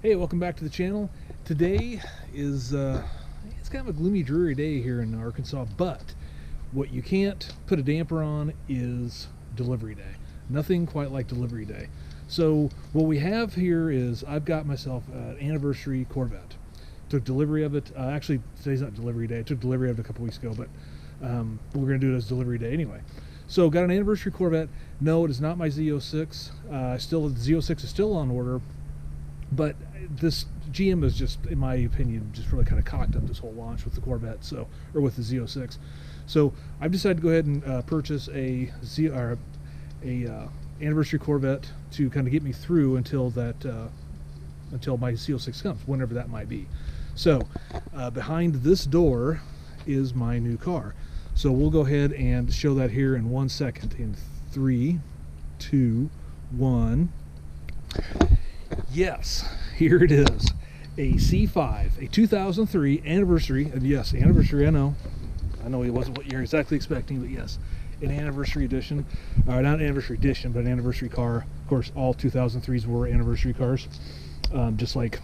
Hey, welcome back to the channel. Today is it's kind of a gloomy, dreary day here in Arkansas, but what you can't put a damper on is delivery day. Nothing quite like delivery day. So what we have here is I've got myself an anniversary Corvette. Took delivery of it. Actually, today's not delivery day. I took delivery of it a couple weeks ago, but we're going to do it as delivery day anyway. So got an anniversary Corvette. No, it is not my Z06. The Z06 is still on order, but this GM is just, in my opinion, just really kind of cocked up this whole launch with the Corvette, or with the Z06. So I've decided to go ahead and purchase a anniversary Corvette to kind of get me through until my Z06 comes, whenever that might be. So behind this door is my new car. So we'll go ahead and show that here in 1 second. In 3, 2, 1. Yes, here it is. A C5, a 2003 anniversary, and yes, anniversary, I know it wasn't what you're exactly expecting, but yes, an anniversary edition. Not an anniversary edition, but an anniversary car. Of course, all 2003s were anniversary cars, just like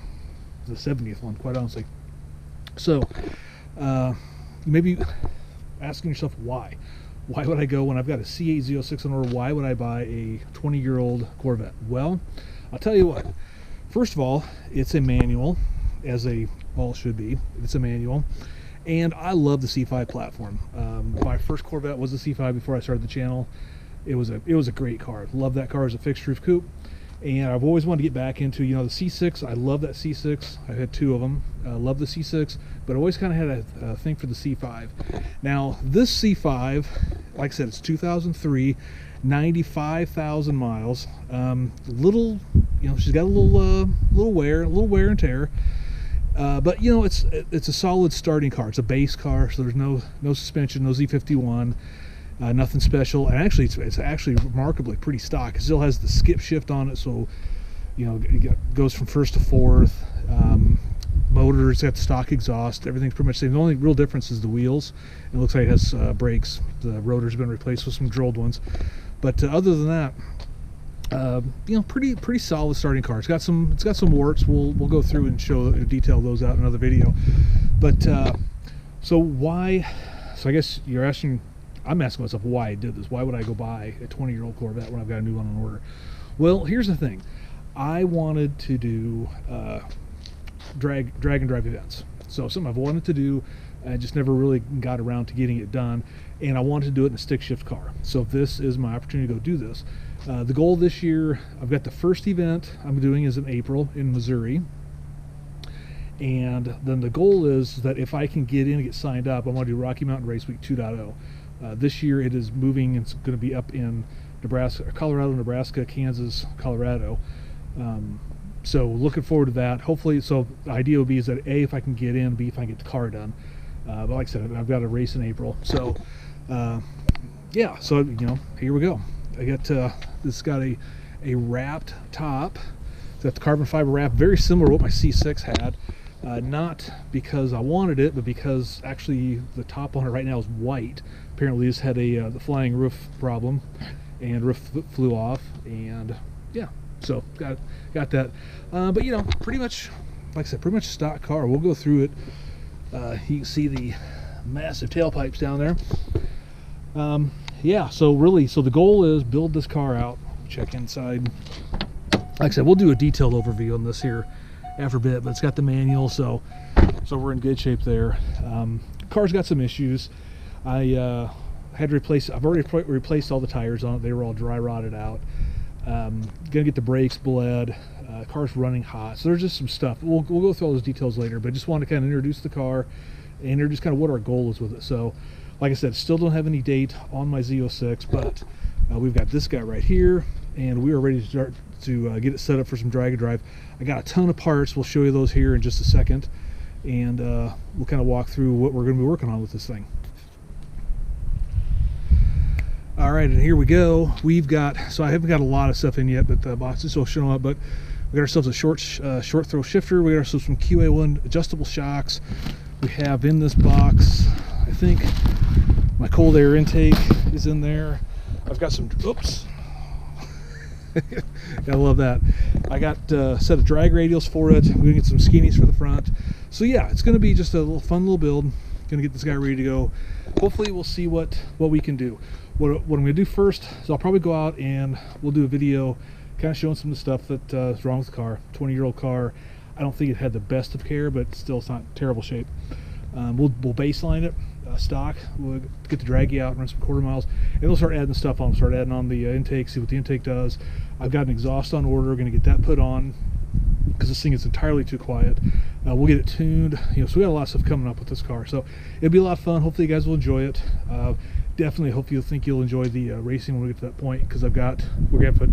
the 70th one, quite honestly. So, maybe asking yourself why. Why would I go when I've got a C8 Z06 on order? Why would I buy a 20-year-old Corvette? Well, I'll tell you what. First of all, it's a manual, well, it should be. It's a manual, and I love the C5 platform. My first Corvette was a C5 before I started the channel. It was a great car. Love that car as a fixed roof coupe, and I've always wanted to get back into, the C6. I love that C6. I've had 2 of them. I love the C6, but I always kind of had a thing for the C5. Now, this C5, like I said, it's 2003. 95,000 miles. She's got a little wear and tear. But it's a solid starting car. It's a base car, so there's no suspension, no Z51, nothing special. And actually, it's actually remarkably pretty stock. It still has the skip shift on it, so it goes from first to fourth. Motor, it's got the stock exhaust. Everything's pretty much the same. The only real difference is the wheels. It looks like it has brakes. The rotor's been replaced with some drilled ones. But other than that, pretty solid starting car. It's got some warts. We'll go through and detail those out in another video. But so why? So I guess you're asking. I'm asking myself why I did this. Why would I go buy a 20-year-old Corvette when I've got a new one on order? Well, here's the thing. I wanted to do drag and drive events. So something I've wanted to do. I just never really got around to getting it done, and I wanted to do it in a stick shift car. So this is my opportunity to go do this. The goal this year, I've got the first event I'm doing is in April in Missouri, and then the goal is that if I can get in and get signed up, I want to do Rocky Mountain Race Week 2.0. This year it is moving. It's going to be up in Colorado, Nebraska, Kansas, Colorado. So looking forward to that. Hopefully, so the idea would be is that A, if I can get in, B, if I can get the car done. But like I said, I've got a race in April. So, yeah, so, here we go. I got, this got a wrapped top. It's got the carbon fiber wrap, very similar to what my C6 had. Not because I wanted it, but because actually the top on it right now is white. Apparently this had the flying roof problem, and roof flew off, and yeah. So got that, but pretty much, like I said, pretty much stock car. We'll go through it. You can see the massive tailpipes down there. Yeah, so the goal is build this car out, check inside. Like I said, we'll do a detailed overview on this here after a bit, but it's got the manual, so we're in good shape there. Car's got some issues. I had to replace. I've already replaced all the tires on it. They were all dry rotted out. Gonna get the brakes bled. Car's running hot, so there's just some stuff. We'll go through all those details later, but just want to kind of introduce the car and introduce kind of what our goal is with it. So like I said, still don't have any date on my Z06, but we've got this guy right here, and we are ready to start to get it set up for some drag and drive. I got a ton of parts. We'll show you those here in just a second, and we'll kind of walk through what we're going to be working on with this thing. All right, and here we go. We've got, so I haven't got a lot of stuff in yet, but the boxes will show up. But we got ourselves a short throw shifter. We got ourselves some QA1 adjustable shocks. We have in this box, I think, my cold air intake is in there. I've got some, oops, I love that. I got a set of drag radials for it. We're gonna get some skinnies for the front. So yeah, it's gonna be just a little fun little build. Gonna get this guy ready to go. Hopefully we'll see what we can do. What I'm gonna do first is I'll probably go out and we'll do a video kind of showing some of the stuff that is wrong with the car. 20-year-old car. I don't think it had the best of care, but still it's not terrible shape. We'll baseline it stock. We'll get the draggy out, run some quarter miles, and we'll start adding stuff on. Start adding on the intake, see what the intake does. I've got an exhaust on order. Going to get that put on because this thing is entirely too quiet. We'll get it tuned. You know, so we got a lot of stuff coming up with this car. So it'll be a lot of fun. Hopefully you guys will enjoy it. Definitely hope you'll think you'll enjoy the racing when we get to that point, because we're gonna have to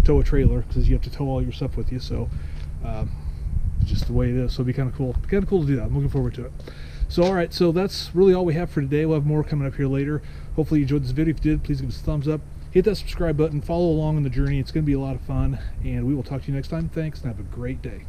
tow a trailer because you have to tow all your stuff with you. So just the way it is. So it'll be kind of cool. Kind of cool to do that. I'm looking forward to it. So all right, so that's really all we have for today. We'll have more coming up here later. Hopefully you enjoyed this video. If you did, please give us a thumbs up. Hit that subscribe button. Follow along on the journey. It's going to be a lot of fun, and we will talk to you next time. Thanks, and have a great day.